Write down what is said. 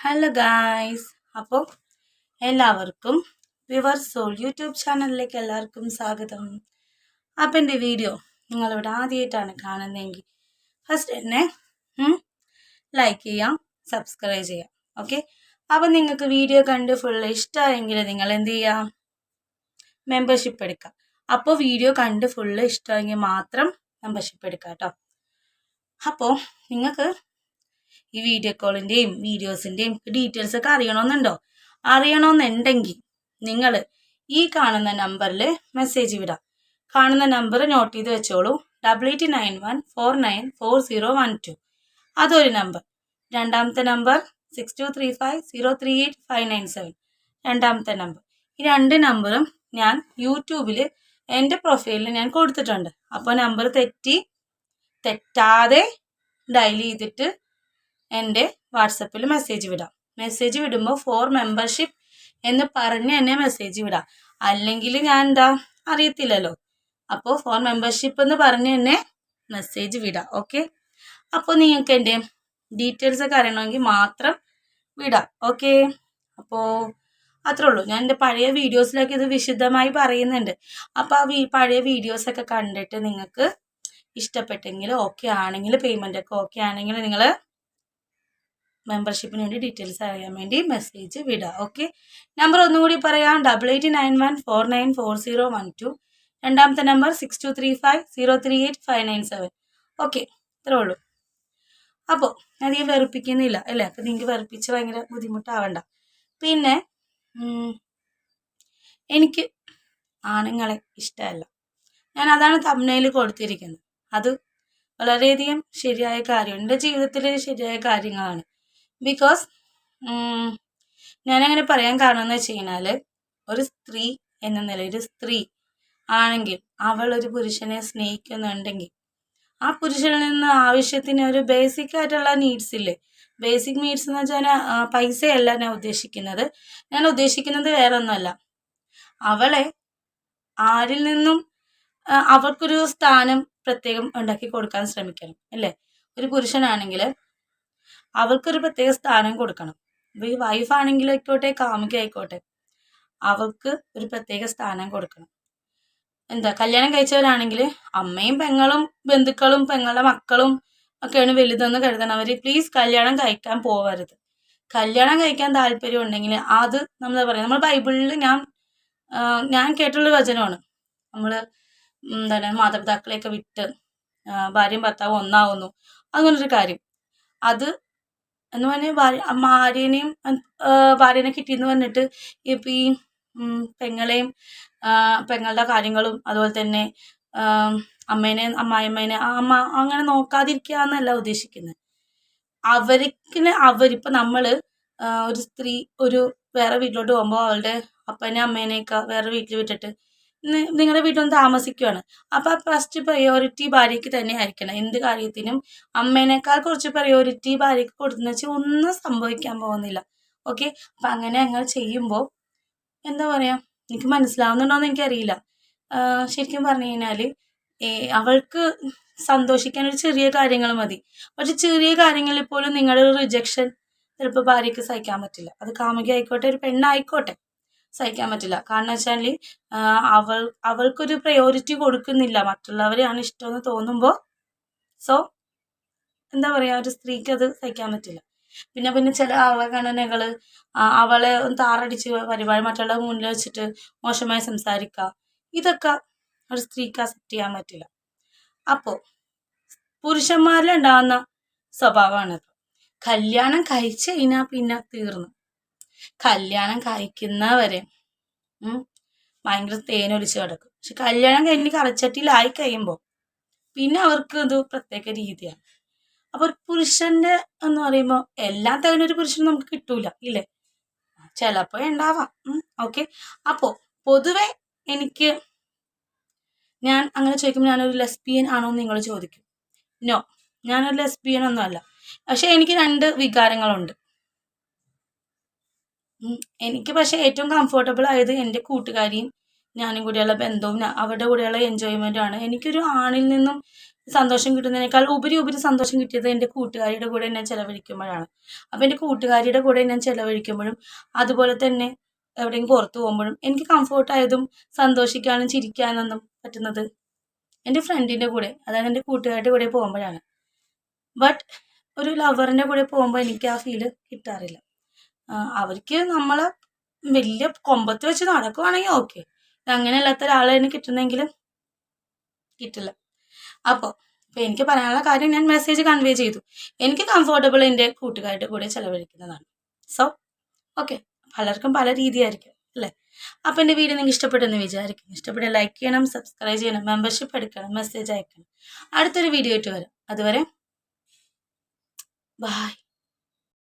Hello guys. അപ്പോൾ എല്ലാവർക്കും വിവർ soul YouTube ചാനലിലേക്ക് എല്ലാവർക്കും സ്വാഗതം. അപ്പം എൻ്റെ വീഡിയോ നിങ്ങളിവിടെ ആദ്യമായിട്ടാണ് കാണുന്നതെങ്കിൽ ഫസ്റ്റ് എന്നെ ലൈക്ക് ചെയ്യാം, സബ്സ്ക്രൈബ് ചെയ്യാം. ഓക്കെ, അപ്പം നിങ്ങൾക്ക് വീഡിയോ കണ്ട് ഫുൾ ഇഷ്ടമായെങ്കിൽ നിങ്ങൾ എന്ത് ചെയ്യാം, മെമ്പർഷിപ്പ് എടുക്കാം. അപ്പോൾ വീഡിയോ കണ്ട് ഫുള്ള് ഇഷ്ടമായെങ്കിൽ മാത്രം മെമ്പർഷിപ്പ് എടുക്കാം കേട്ടോ. അപ്പോൾ നിങ്ങൾക്ക് ഈ വീഡിയോ കോളിൻ്റെയും വീഡിയോസിൻ്റെയും ഡീറ്റെയിൽസ് ഒക്കെ അറിയണമെന്നുണ്ടെങ്കിൽ നിങ്ങൾ ഈ കാണുന്ന നമ്പറിൽ മെസ്സേജ് വിടാം. കാണുന്ന നമ്പർ നോട്ട് ചെയ്ത് വെച്ചോളൂ. 8891494012. അതൊരു നമ്പർ. രണ്ടാമത്തെ നമ്പർ 6235038597. രണ്ടാമത്തെ നമ്പർ. ഈ രണ്ട് നമ്പറും ഞാൻ യൂട്യൂബിൽ എൻ്റെ പ്രൊഫൈലിൽ ഞാൻ കൊടുത്തിട്ടുണ്ട്. അപ്പോൾ നമ്പർ തെറ്റാതെ ഡയൽ ചെയ്തിട്ട് എൻ്റെ വാട്സപ്പിൽ മെസ്സേജ് വിടാം. മെസ്സേജ് വിടുമ്പോൾ ഫോർ മെമ്പർഷിപ്പ് എന്ന് പറഞ്ഞ് എന്നെ മെസ്സേജ് വിടാം. അല്ലെങ്കിൽ ഞാൻ അറിയത്തില്ലല്ലോ. അപ്പോൾ ഫോർ മെമ്പർഷിപ്പ് എന്ന് പറഞ്ഞ് എന്നെ മെസ്സേജ് വിടാം. ഓക്കെ, അപ്പോൾ നിങ്ങൾക്ക് എൻ്റെ ഡീറ്റെയിൽസ് ഒക്കെ അറിയണമെങ്കിൽ മാത്രം വിടാം. ഓക്കെ, അപ്പോൾ അത്രേ ഉള്ളൂ. ഞാൻ എൻ്റെ പഴയ വീഡിയോസിലൊക്കെ ഇത് വിശദമായി പറയുന്നുണ്ട്. അപ്പോൾ ആ പഴയ വീഡിയോസൊക്കെ കണ്ടിട്ട് നിങ്ങൾക്ക് ഇഷ്ടപ്പെട്ടെങ്കിൽ ഓക്കെ ആണെങ്കിൽ, പേയ്മെൻ്റ് ഒക്കെ ഓക്കെ ആണെങ്കിൽ നിങ്ങൾ മെമ്പർഷിപ്പിന് വേണ്ടി ഡീറ്റെയിൽസ് അറിയാൻ വേണ്ടി മെസ്സേജ് വിടുക. ഓക്കെ, നമ്പർ ഒന്നുകൂടി പറയാം. 8891494012. രണ്ടാമത്തെ നമ്പർ 6235038597. ഓക്കെ, ഇത്രേ ഉള്ളൂ. അപ്പോൾ അധികം വെറുപ്പിക്കുന്നില്ല അല്ലേ? അപ്പം നിങ്ങൾക്ക് വെറുപ്പിച്ച് ഭയങ്കര ബുദ്ധിമുട്ടാവണ്ട. പിന്നെ എനിക്ക് ആണുങ്ങളെ ഇഷ്ടമല്ല. ഞാൻ അതാണ് തംബ്നെയിൽ കൊടുത്തിരിക്കുന്നത്. അത് വളരെയധികം ശരിയായ കാര്യം, എൻ്റെ ജീവിതത്തിൽ ശരിയായ കാര്യങ്ങളാണ്. ബിക്കോസ് ഞാനങ്ങനെ പറയാൻ കാരണം എന്ന് വെച്ച് കഴിഞ്ഞാൽ, ഒരു സ്ത്രീ എന്ന നിലയിൽ ഒരു സ്ത്രീ ആണെങ്കിൽ അവൾ ഒരു പുരുഷനെ സ്നേഹിക്കുന്നുണ്ടെങ്കിൽ ആ പുരുഷനിൽ നിന്ന് ആവശ്യത്തിന് ഒരു ബേസിക് ആയിട്ടുള്ള നീഡ്സ് ഇല്ലേ, ബേസിക് നീഡ്സ് എന്ന് വെച്ചാൽ പൈസയല്ല ഞാൻ ഉദ്ദേശിക്കുന്നത് വേറെ ഒന്നുമല്ല. അവളെ ആരിൽ നിന്നും അവർക്കൊരു സ്ഥാനം പ്രത്യേകം ഉണ്ടാക്കി കൊടുക്കാൻ ശ്രമിക്കണം അല്ലേ? ഒരു പുരുഷനാണെങ്കിൽ അവൾക്കൊരു പ്രത്യേക സ്ഥാനം കൊടുക്കണം. അപ്പോൾ ഈ വൈഫാണെങ്കിലും ആയിക്കോട്ടെ, കാമുകി ആയിക്കോട്ടെ, അവൾക്ക് ഒരു പ്രത്യേക സ്ഥാനം കൊടുക്കണം. കല്യാണം കഴിച്ചവരാണെങ്കിൽ അമ്മയും പെങ്ങളും ബന്ധുക്കളും പെങ്ങളുടെ മക്കളും ഒക്കെയാണ് വലുതെന്ന് കരുതണവർ പ്ലീസ് കല്യാണം കഴിക്കാൻ പോവരുത്. കല്യാണം കഴിക്കാൻ താല്പര്യം ഉണ്ടെങ്കിൽ അത് നമ്മൾ ബൈബിളിൽ ഞാൻ കേട്ടുള്ള വചനമാണ്. നമ്മൾ മാതാപിതാക്കളെയൊക്കെ വിട്ട് ഭാര്യയും ഭർത്താവും ഒന്നാവുന്നു, അങ്ങനൊരു കാര്യം. അത് എന്ന് പറഞ്ഞാൽ ഭാര്യനെ കിട്ടിയെന്ന് പറഞ്ഞിട്ട് ഇപ്പം ഈ പെങ്ങളുടെ കാര്യങ്ങളും അതുപോലെ തന്നെ അമ്മായിമ്മേനെ അമ്മ അങ്ങനെ നോക്കാതിരിക്കുക എന്നല്ല ഉദ്ദേശിക്കുന്നത്. അവരിപ്പം നമ്മൾ ഒരു സ്ത്രീ വേറെ വീട്ടിലോട്ട് പോകുമ്പോൾ അവളുടെ അപ്പനെ അമ്മേനെയൊക്കെ വേറെ വീട്ടിൽ വിട്ടിട്ട് നിങ്ങളുടെ വീട്ടിലൊന്ന് താമസിക്കുകയാണ്. അപ്പോൾ ഫസ്റ്റ് പ്രയോറിറ്റി ഭാര്യയ്ക്ക് തന്നെ ആയിരിക്കണം. എന്ത് കാര്യത്തിനും അമ്മേനേക്കാൾ കുറച്ച് പ്രയോറിറ്റി ഭാര്യയ്ക്ക് കൊടുത്തെന്ന് വെച്ചാൽ ഒന്നും സംഭവിക്കാൻ പോകുന്നില്ല. ഓക്കെ, അപ്പം അങ്ങനെ ചെയ്യുമ്പോൾ എന്താ പറയുക, എനിക്ക് മനസ്സിലാവുന്നുണ്ടോയെന്ന് എനിക്കറിയില്ല. ശരിക്കും പറഞ്ഞു കഴിഞ്ഞാൽ അവൾക്ക് സന്തോഷിക്കാൻ ഒരു ചെറിയ കാര്യങ്ങൾ മതി. പക്ഷെ ചെറിയ കാര്യങ്ങളിൽ പോലും നിങ്ങളുടെ ഒരു റിജക്ഷൻ ചിലപ്പോൾ ഭാര്യയ്ക്ക് സഹിക്കാൻ പറ്റില്ല. അത് കാമുകി ആയിക്കോട്ടെ, ഒരു പെണ്ണായിക്കോട്ടെ, സഹിക്കാൻ പറ്റില്ല. കാരണം വെച്ചാൽ അവൾക്കൊരു പ്രയോറിറ്റി കൊടുക്കുന്നില്ല, മറ്റുള്ളവരെയാണ് ഇഷ്ടമെന്ന് തോന്നുമ്പോൾ. സോ എന്താ പറയുക, ഒരു സ്ത്രീക്ക് അത് സഹിക്കാൻ പറ്റില്ല. പിന്നെ ചില അവഗണനകൾ, അവളെ ഒന്ന് താറടിച്ച് പരിപാടി മറ്റുള്ള മുന്നിൽ വെച്ചിട്ട് മോശമായി സംസാരിക്കുക, ഇതൊക്കെ ഒരു സ്ത്രീക്ക് അക്സെപ്റ്റ് ചെയ്യാൻ പറ്റില്ല. അപ്പോൾ പുരുഷന്മാരിലുണ്ടാകുന്ന സ്വഭാവമാണത്. കല്യാണം കഴിച്ച് കഴിഞ്ഞാൽ പിന്നെ തീർന്നു. കല്യാണം കഴിക്കുന്നവരെ ഭയങ്കര തേനൊലിച്ച് കിടക്കും. പക്ഷെ കല്യാണം കഴിഞ്ഞ് കറച്ചട്ടിയിലായി കഴിയുമ്പോൾ പിന്നെ അവർക്ക് ഇത് പ്രത്യേക രീതിയാണ്. അപ്പോൾ ഒരു പുരുഷൻ്റെ എന്ന് പറയുമ്പോൾ എല്ലാ തവണ പുരുഷൻ നമുക്ക് കിട്ടൂല ഇല്ലേ, ചിലപ്പോൾ ഉണ്ടാവാം. ഓക്കെ, അപ്പോൾ പൊതുവെ ഞാൻ അങ്ങനെ ചോദിക്കുമ്പോൾ ഞാനൊരു ലെസ്ബിയൻ ആണോ എന്ന് നിങ്ങൾ ചോദിക്കും. നോ, ഞാനൊരു ലെസ്ബിയൻ ഒന്നും അല്ല. പക്ഷെ എനിക്ക് രണ്ട് വികാരങ്ങളുണ്ട്. എനിക്ക് പക്ഷെ ഏറ്റവും കംഫർട്ടബിൾ ആയത് എൻ്റെ കൂട്ടുകാരിയും ഞാനും കൂടിയുള്ള ബന്ധവും അവരുടെ കൂടെയുള്ള എൻജോയ്മെൻറ്റും ആണ്. എനിക്കൊരു ആണിൽ നിന്നും സന്തോഷം കിട്ടുന്നതിനേക്കാൾ ഉപരി സന്തോഷം കിട്ടിയത് എൻ്റെ കൂട്ടുകാരിയുടെ കൂടെ ഞാൻ ചിലവഴിക്കുമ്പോഴാണ്. അപ്പോൾ എൻ്റെ കൂട്ടുകാരിയുടെ കൂടെ ഞാൻ ചിലവഴിക്കുമ്പോഴും അതുപോലെ തന്നെ എവിടെയെങ്കിലും പുറത്ത് പോകുമ്പോഴും എനിക്ക് കംഫർട്ടായതും സന്തോഷിക്കാനും ചിരിക്കാനൊന്നും പറ്റുന്നത് എൻ്റെ ഫ്രണ്ടിൻ്റെ കൂടെ, അതായത് എൻ്റെ കൂട്ടുകാരുടെ കൂടെ പോകുമ്പോഴാണ്. ബട്ട് ഒരു ലവറിൻ്റെ കൂടെ പോകുമ്പോൾ എനിക്ക് ആ ഫീല് കിട്ടാറില്ല. അവർക്ക് നമ്മളെ വലിയ കൊമ്പത്ത് വെച്ച് നടക്കുവാണെങ്കിൽ ഓക്കെ, അങ്ങനെയല്ലാത്ത ഒരാളെ തന്നെ കിട്ടുന്നെങ്കിൽ കിട്ടില്ല. അപ്പോൾ എനിക്ക് പറയാനുള്ള കാര്യം ഞാൻ മെസ്സേജ് കൺവേ ചെയ്തു. എനിക്ക് കംഫർട്ടബിൾ എൻ്റെ കൂട്ടുകാരുടെ കൂടെ ചിലവഴിക്കുന്നതാണ്. സോ ഓക്കെ, പലർക്കും പല രീതിയായിരിക്കും അല്ലേ. അപ്പോൾ എൻ്റെ വീഡിയോ നിങ്ങൾക്ക് ഇഷ്ടപ്പെട്ടെന്ന് വിചാരിക്കുന്നു. ഇഷ്ടപ്പെട്ട ലൈക്ക് ചെയ്യണം, സബ്സ്ക്രൈബ് ചെയ്യണം, മെമ്പർഷിപ്പ് എടുക്കണം, മെസ്സേജ് അയക്കണം. അടുത്തൊരു വീഡിയോ ആയിട്ട് വരാം. അതുവരെ ബൈ.